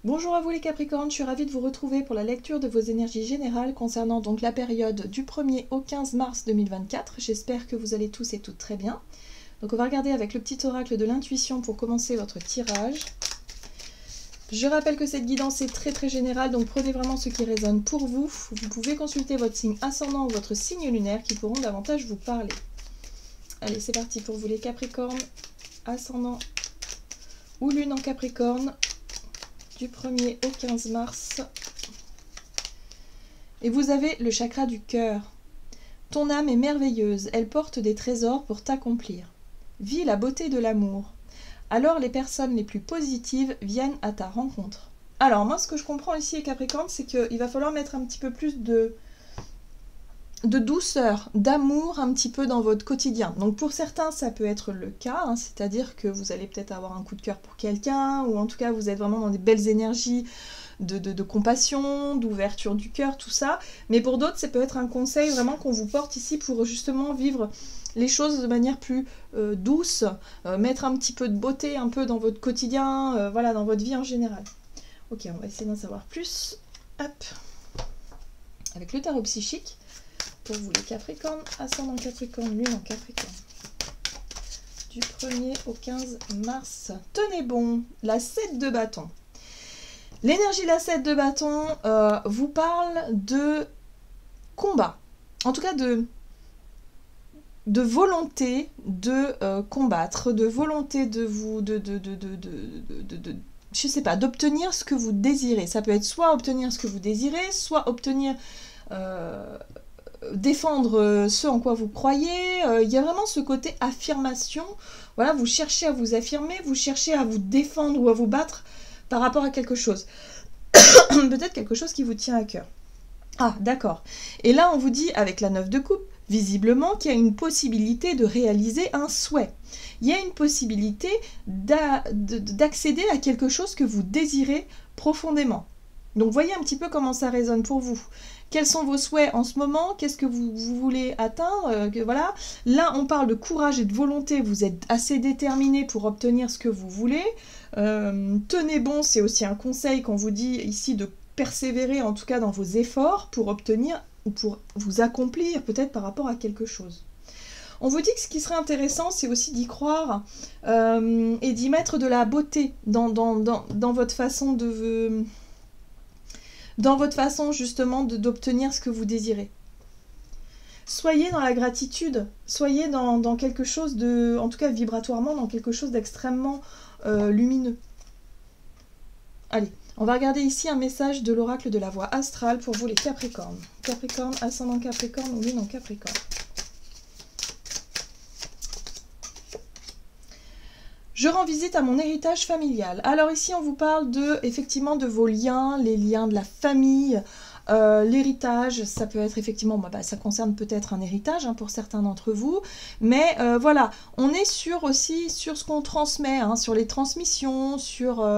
Bonjour à vous les Capricornes, je suis ravie de vous retrouver pour la lecture de vos énergies générales concernant donc la période du 1er au 15 mars 2024. J'espère que vous allez tous et toutes très bien. Donc on va regarder avec le petit oracle de l'intuition pour commencer votre tirage. Je rappelle que cette guidance est très générale, donc prenez vraiment ce qui résonne pour vous. Vous pouvez consulter votre signe ascendant ou votre signe lunaire qui pourront davantage vous parler. Allez, c'est parti pour vous les Capricornes, ascendant ou lune en Capricorne. Du 1er au 15 mars. Et vous avez le chakra du cœur. Ton âme est merveilleuse, elle porte des trésors pour t'accomplir. Vis la beauté de l'amour. Alors les personnes les plus positives viennent à ta rencontre. Alors moi ce que je comprends ici les Capricornes, c'est qu'il va falloir mettre un petit peu plus de douceur, d'amour un petit peu dans votre quotidien. Donc pour certains ça peut être le cas, hein, c'est-à-dire que vous allez peut-être avoir un coup de cœur pour quelqu'un, ou en tout cas vous êtes vraiment dans des belles énergies de compassion, d'ouverture du cœur, tout ça. Mais pour d'autres ça peut être un conseil vraiment qu'on vous porte ici pour justement vivre les choses de manière plus douce, mettre un petit peu de beauté un peu dans votre quotidien, voilà, dans votre vie en général. Ok, on va essayer d'en savoir plus. Hop, avec le tarot psychique. Pour vous les Capricornes, ascendant Capricorne, lune en Capricorne. Du 1er au 15 mars. Tenez bon, la 7 de bâton. L'énergie de la 7 de bâton vous parle de combat. En tout cas de volonté de combattre, de volonté de vous... je sais pas, d'obtenir ce que vous désirez. Ça peut être soit obtenir ce que vous désirez, soit obtenir... défendre ce en quoi vous croyez. Il y a vraiment ce côté affirmation. Voilà, vous cherchez à vous affirmer, vous cherchez à vous défendre ou à vous battre par rapport à quelque chose. Peut-être quelque chose qui vous tient à cœur. Ah, d'accord. Et là, on vous dit, avec la 9 de coupe, visiblement qu'il y a une possibilité de réaliser un souhait. Il y a une possibilité d'accéder à quelque chose que vous désirez profondément. Donc, voyez un petit peu comment ça résonne pour vous. Quels sont vos souhaits en ce moment? Qu'est-ce que vous voulez atteindre? Voilà. Là, on parle de courage et de volonté. Vous êtes assez déterminé pour obtenir ce que vous voulez. Tenez bon, c'est aussi un conseil qu'on vous dit ici de persévérer, en tout cas dans vos efforts, pour obtenir ou pour vous accomplir peut-être par rapport à quelque chose. On vous dit que ce qui serait intéressant, c'est aussi d'y croire et d'y mettre de la beauté dans votre façon de... dans votre façon justement d'obtenir ce que vous désirez. Soyez dans la gratitude, soyez dans quelque chose de, en tout cas vibratoirement, dans quelque chose d'extrêmement lumineux. Allez, on va regarder ici un message de l'oracle de la voie astrale pour vous les Capricornes. Capricorne, ascendant Capricorne ou lune en Capricorne. Je rends visite à mon héritage familial. Alors ici, on vous parle effectivement de vos liens, les liens de la famille, l'héritage. Ça peut être effectivement, ça concerne peut-être un héritage pour certains d'entre vous. Mais voilà, on est aussi sur ce qu'on transmet, sur les transmissions, sur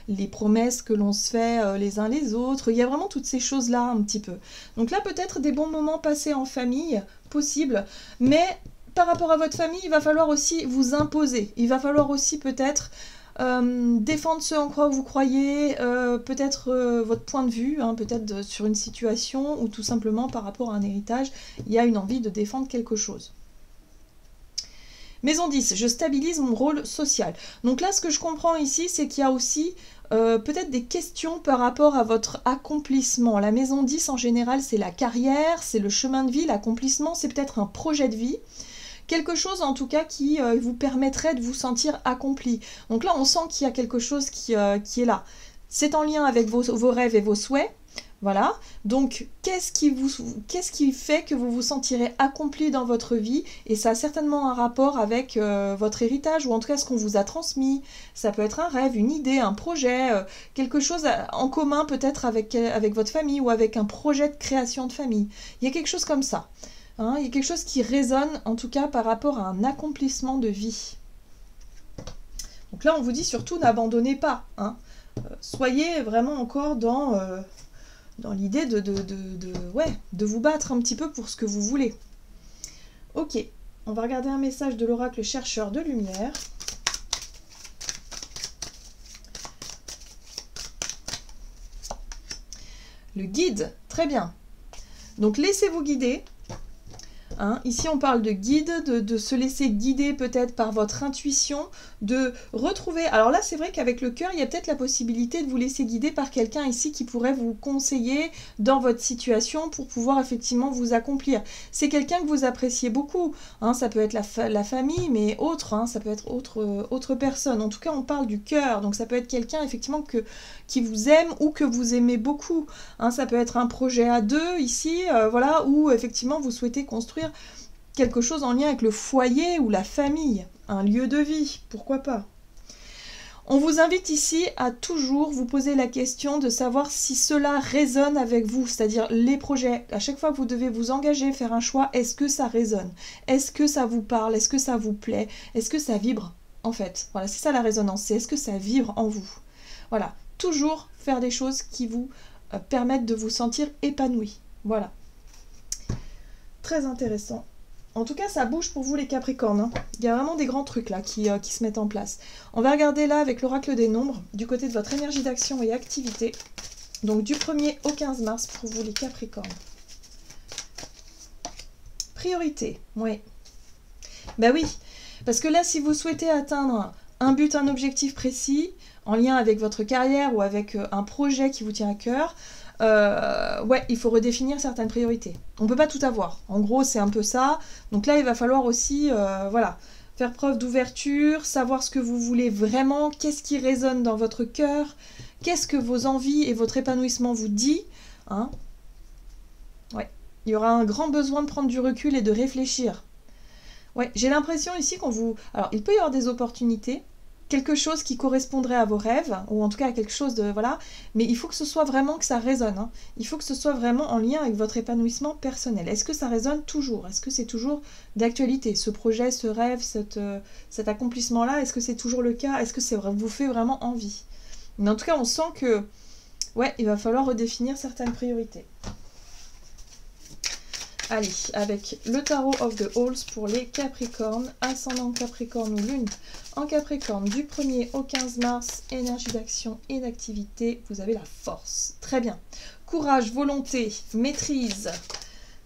les promesses que l'on se fait les uns les autres. Il y a vraiment toutes ces choses-là un petit peu. Donc là, peut-être des bons moments passés en famille, possible, mais... par rapport à votre famille, il va falloir aussi vous imposer. Il va falloir aussi peut-être défendre ce en quoi vous croyez, peut-être votre point de vue, peut-être sur une situation ou tout simplement par rapport à un héritage, il y a une envie de défendre quelque chose. Maison 10, je stabilise mon rôle social. Donc là, ce que je comprends ici, c'est qu'il y a aussi peut-être des questions par rapport à votre accomplissement. La maison 10, en général, c'est la carrière, c'est le chemin de vie, l'accomplissement, c'est peut-être un projet de vie. Quelque chose en tout cas qui vous permettrait de vous sentir accompli. Donc là on sent qu'il y a quelque chose qui est là. C'est en lien avec vos rêves et vos souhaits. Voilà. Donc qu'est-ce qui fait que vous vous sentirez accompli dans votre vie? Et ça a certainement un rapport avec votre héritage, ou en tout cas ce qu'on vous a transmis. Ça peut être un rêve, une idée, un projet, quelque chose en commun peut-être avec votre famille, ou avec un projet de création de famille. Il y a quelque chose comme ça. Il y a quelque chose qui résonne, en tout cas, par rapport à un accomplissement de vie. Donc là, on vous dit surtout, n'abandonnez pas. Soyez vraiment encore dans l'idée de vous battre un petit peu pour ce que vous voulez. Ok, on va regarder un message de l'oracle chercheur de lumière. Le guide, très bien. Donc laissez-vous guider. Hein, ici, on parle de guide, de se laisser guider peut-être par votre intuition, de retrouver... Alors là, c'est vrai qu'avec le cœur, il y a peut-être la possibilité de vous laisser guider par quelqu'un ici qui pourrait vous conseiller dans votre situation pour pouvoir effectivement vous accomplir. C'est quelqu'un que vous appréciez beaucoup. Hein, ça peut être la famille, mais autre, hein, ça peut être autre personne. En tout cas, on parle du cœur, donc ça peut être quelqu'un effectivement qui vous aime ou que vous aimez beaucoup. Hein, ça peut être un projet à deux ici, voilà, où effectivement vous souhaitez construire quelque chose en lien avec le foyer ou la famille, un lieu de vie, pourquoi pas. On vous invite ici à toujours vous poser la question de savoir si cela résonne avec vous, c'est-à-dire les projets. À chaque fois que vous devez vous engager, faire un choix, est-ce que ça résonne? Est-ce que ça vous parle? Est-ce que ça vous plaît? Est-ce que ça vibre en fait? Voilà, c'est ça la résonance, c'est est-ce que ça vibre en vous? Voilà, toujours faire des choses qui vous permettent de vous sentir épanoui. Voilà. Très intéressant. En tout cas, ça bouge pour vous les Capricornes. Hein. Il y a vraiment des grands trucs là qui se mettent en place. On va regarder là avec l'oracle des nombres, du côté de votre énergie d'action et activité. Donc du 1er au 15 mars pour vous les Capricornes. Priorité, oui. Ben oui, parce que là, si vous souhaitez atteindre un but, un objectif précis, en lien avec votre carrière ou avec un projet qui vous tient à cœur, ouais, il faut redéfinir certaines priorités. On ne peut pas tout avoir. En gros, c'est un peu ça. Donc là, il va falloir aussi, voilà, faire preuve d'ouverture, savoir ce que vous voulez vraiment, qu'est-ce qui résonne dans votre cœur, qu'est-ce que vos envies et votre épanouissement vous dit. Hein, ouais, il y aura un grand besoin de prendre du recul et de réfléchir. Ouais, j'ai l'impression ici qu'on vous... Alors, il peut y avoir des opportunités, quelque chose qui correspondrait à vos rêves, ou en tout cas à quelque chose de... Voilà, mais il faut que ce soit vraiment que ça résonne. Hein. Il faut que ce soit vraiment en lien avec votre épanouissement personnel. Est-ce que ça résonne toujours? Est-ce que c'est toujours d'actualité? Ce projet, ce rêve, cet accomplissement-là, est-ce que c'est toujours le cas? Est-ce que ça vous fait vraiment envie? Mais en tout cas, on sent que... Ouais, il va falloir redéfinir certaines priorités. Allez, avec le tarot of the Halls pour les Capricornes, ascendant Capricorne ou lune en Capricorne du 1er au 15 mars, énergie d'action et d'activité, vous avez la force. Très bien. Courage, volonté, maîtrise.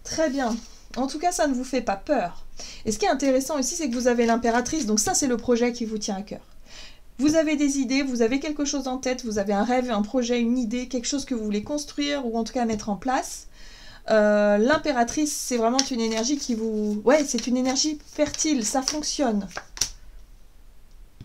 Très bien. En tout cas, ça ne vous fait pas peur. Et ce qui est intéressant ici, c'est que vous avez l'impératrice, donc ça c'est le projet qui vous tient à cœur. Vous avez des idées, vous avez quelque chose en tête, vous avez un rêve, un projet, une idée, quelque chose que vous voulez construire ou en tout cas mettre en place. L'impératrice, c'est vraiment une énergie qui vous... Ouais, c'est une énergie fertile, ça fonctionne.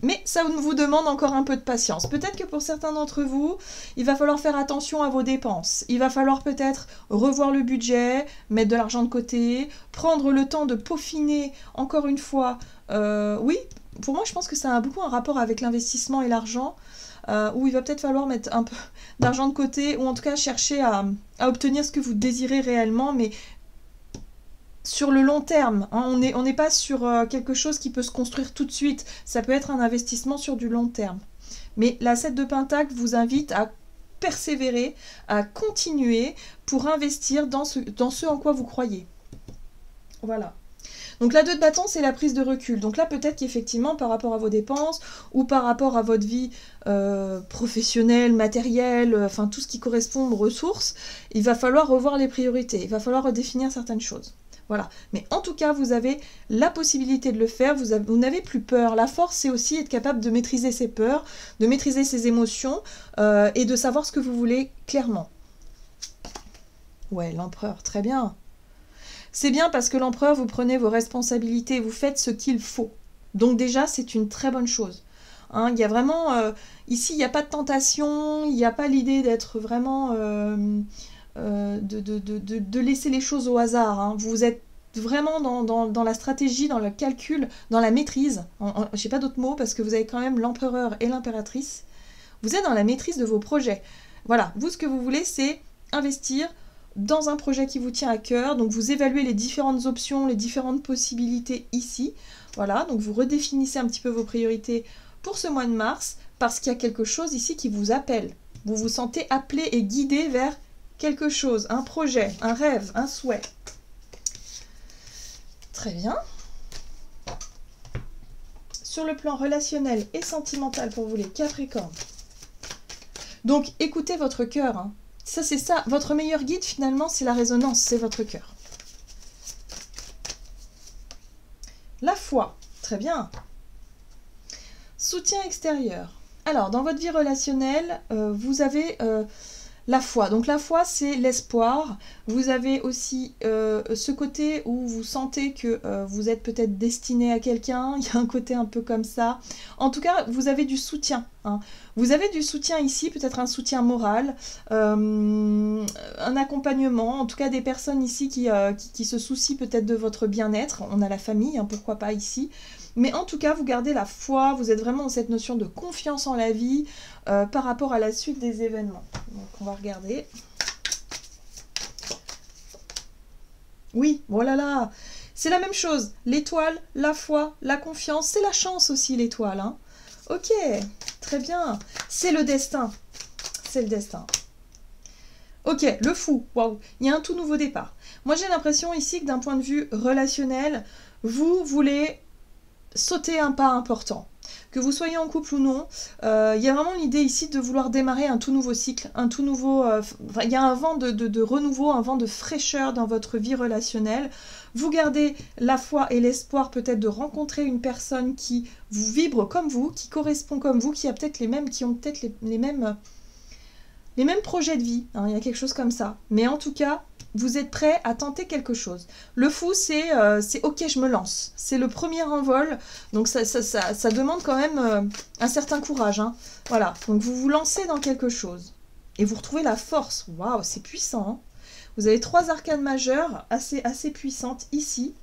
Mais ça vous demande encore un peu de patience. Peut-être que pour certains d'entre vous, il va falloir faire attention à vos dépenses. Il va falloir peut-être revoir le budget, mettre de l'argent de côté, prendre le temps de peaufiner, encore une fois. Oui, pour moi, je pense que ça a beaucoup un rapport avec l'investissement et l'argent. Où il va peut-être falloir mettre un peu d'argent de côté, ou en tout cas chercher à obtenir ce que vous désirez réellement, mais sur le long terme. Hein, on n'est pas sur quelque chose qui peut se construire tout de suite. Ça peut être un investissement sur du long terme. Mais la 7 de Pentacle vous invite à persévérer, à continuer pour investir dans ce en quoi vous croyez. Voilà. Donc la 2 de bâton, c'est la prise de recul. Donc là, peut-être qu'effectivement, par rapport à vos dépenses ou par rapport à votre vie professionnelle, matérielle, enfin tout ce qui correspond aux ressources, il va falloir revoir les priorités, il va falloir redéfinir certaines choses. Voilà. Mais en tout cas, vous avez la possibilité de le faire, vous n'avez plus peur. La force, c'est aussi être capable de maîtriser ses peurs, de maîtriser ses émotions et de savoir ce que vous voulez clairement. Ouais, l'empereur, très bien. C'est bien parce que l'empereur, vous prenez vos responsabilités, vous faites ce qu'il faut. Donc déjà, c'est une très bonne chose. Hein, il y a vraiment... ici, il n'y a pas de tentation, il n'y a pas l'idée d'être vraiment... de laisser les choses au hasard. Hein. Vous êtes vraiment dans la stratégie, dans le calcul, dans la maîtrise. Je sais pas d'autres mots parce que vous avez quand même l'empereur et l'impératrice. Vous êtes dans la maîtrise de vos projets. Voilà, vous, ce que vous voulez, c'est investir dans un projet qui vous tient à cœur, donc vous évaluez les différentes options, les différentes possibilités ici, voilà, donc vous redéfinissez un petit peu vos priorités pour ce mois de mars, parce qu'il y a quelque chose ici qui vous appelle, vous vous sentez appelé et guidé vers quelque chose, un projet, un rêve, un souhait. Très bien. Sur le plan relationnel et sentimental pour vous les Capricornes, donc écoutez votre cœur, hein. Ça, c'est ça. Votre meilleur guide, finalement, c'est la résonance, c'est votre cœur. La foi. Très bien. Soutien extérieur. Alors, dans votre vie relationnelle, vous avez la foi. Donc, la foi, c'est l'espoir. Vous avez aussi ce côté où vous sentez que vous êtes peut-être destiné à quelqu'un. Il y a un côté un peu comme ça. En tout cas, vous avez du soutien. Hein. Vous avez du soutien ici, peut-être un soutien moral, un accompagnement. En tout cas, des personnes ici qui se soucient peut-être de votre bien-être. On a la famille, hein, pourquoi pas ici. Mais en tout cas, vous gardez la foi, vous êtes vraiment dans cette notion de confiance en la vie par rapport à la suite des événements. Donc, on va regarder. Oui, voilà là, c'est la même chose. L'étoile, la foi, la confiance, c'est la chance aussi, l'étoile. Hein. Ok, très bien. C'est le destin. C'est le destin. Ok, le fou, waouh, il y a un tout nouveau départ. Moi, j'ai l'impression ici que d'un point de vue relationnel, vous voulez sauter un pas important. Que vous soyez en couple ou non, il y a vraiment l'idée ici de vouloir démarrer un tout nouveau cycle, un tout nouveau... il y a un vent de renouveau, un vent de fraîcheur dans votre vie relationnelle. Vous gardez la foi et l'espoir peut-être de rencontrer une personne qui vous vibre comme vous, qui correspond comme vous, qui a peut-être qui ont peut-être les mêmes projets de vie. Hein, il y a quelque chose comme ça. Mais en tout cas, vous êtes prêt à tenter quelque chose. Le fou, c'est ok, je me lance. C'est le premier envol. Donc ça demande quand même un certain courage. Hein. Voilà, donc vous vous lancez dans quelque chose. Et vous retrouvez la force. Waouh, c'est puissant. Hein. Vous avez 3 arcanes majeures assez puissantes ici.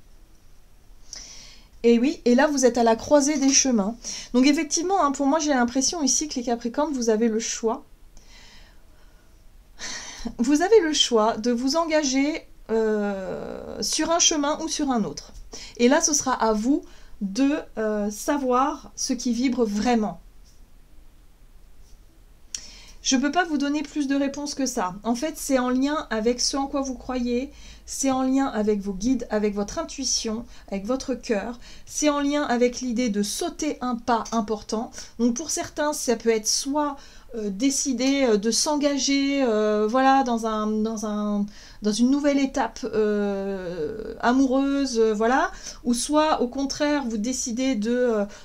Et oui, et là vous êtes à la croisée des chemins. Donc effectivement, hein, pour moi j'ai l'impression ici que les Capricornes, vous avez le choix. Vous avez le choix de vous engager sur un chemin ou sur un autre. Et là, ce sera à vous de savoir ce qui vibre vraiment. Je ne peux pas vous donner plus de réponses que ça. En fait, c'est en lien avec ce en quoi vous croyez, c'est en lien avec vos guides, avec votre intuition, avec votre cœur. C'est en lien avec l'idée de sauter un pas important. Donc pour certains, ça peut être soit décider de s'engager voilà, dans une nouvelle étape amoureuse, voilà, ou soit au contraire, vous décidez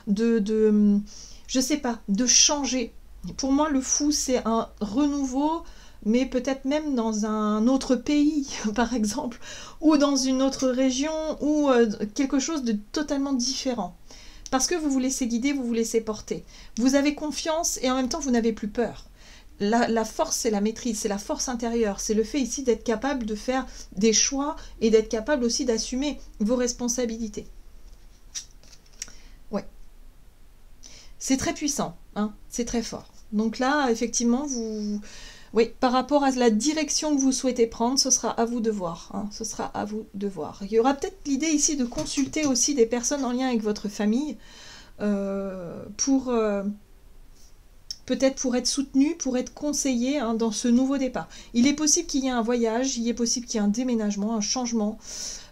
je sais pas, de changer. Pour moi, le fou, c'est un renouveau, mais peut-être même dans un autre pays, par exemple, ou dans une autre région, ou quelque chose de totalement différent. Parce que vous vous laissez guider, vous vous laissez porter. Vous avez confiance et en même temps, vous n'avez plus peur. La force, c'est la maîtrise, c'est la force intérieure. C'est le fait ici d'être capable de faire des choix et d'être capable aussi d'assumer vos responsabilités. Ouais. C'est très puissant, hein, c'est très fort. Donc là, effectivement, oui, par rapport à la direction que vous souhaitez prendre, ce sera à vous de voir. Hein, ce sera à vous de voir. Il y aura peut-être l'idée ici de consulter aussi des personnes en lien avec votre famille peut-être pour être soutenu, pour être conseillé hein, dans ce nouveau départ. Il est possible qu'il y ait un voyage, il est possible qu'il y ait un déménagement, un changement.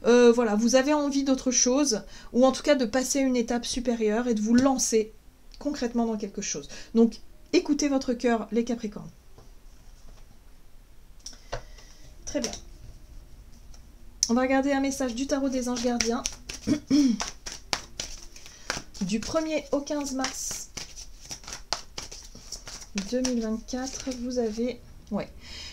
Voilà, vous avez envie d'autre chose, ou en tout cas de passer à une étape supérieure et de vous lancer concrètement dans quelque chose. Donc, écoutez votre cœur, les Capricornes. Très bien. On va regarder un message du tarot des anges gardiens. Du 1er au 15 mars 2024, vous avez... Ouais.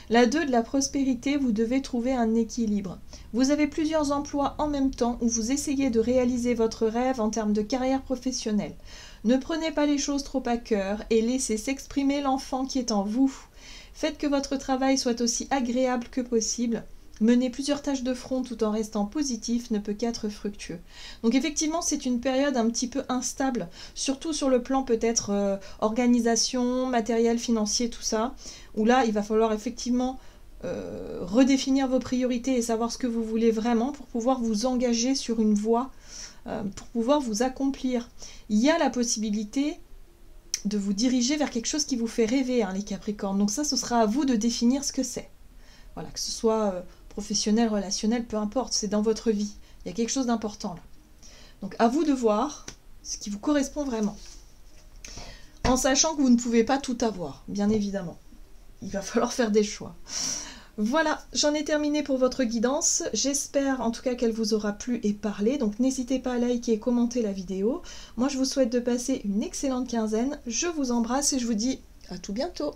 La 2 de la prospérité, vous devez trouver un équilibre. Vous avez plusieurs emplois en même temps où vous essayez de réaliser votre rêve en termes de carrière professionnelle. Ne prenez pas les choses trop à cœur et laissez s'exprimer l'enfant qui est en vous. Faites que votre travail soit aussi agréable que possible. Mener plusieurs tâches de front tout en restant positif ne peut qu'être fructueux. Donc effectivement, c'est une période un petit peu instable, surtout sur le plan peut-être organisation, matériel, financier, tout ça, où là, il va falloir effectivement redéfinir vos priorités et savoir ce que vous voulez vraiment pour pouvoir vous engager sur une voie, pour pouvoir vous accomplir. Il y a la possibilité de vous diriger vers quelque chose qui vous fait rêver, hein, les Capricornes. Donc ça, ce sera à vous de définir ce que c'est. Voilà, que ce soit... professionnel, relationnel, peu importe, c'est dans votre vie. Il y a quelque chose d'important là. Donc à vous de voir ce qui vous correspond vraiment. En sachant que vous ne pouvez pas tout avoir, bien évidemment. il va falloir faire des choix. Voilà, j'en ai terminé pour votre guidance. J'espère en tout cas qu'elle vous aura plu et parlé. Donc n'hésitez pas à liker et commenter la vidéo. Moi je vous souhaite de passer une excellente quinzaine. Je vous embrasse et je vous dis à tout bientôt.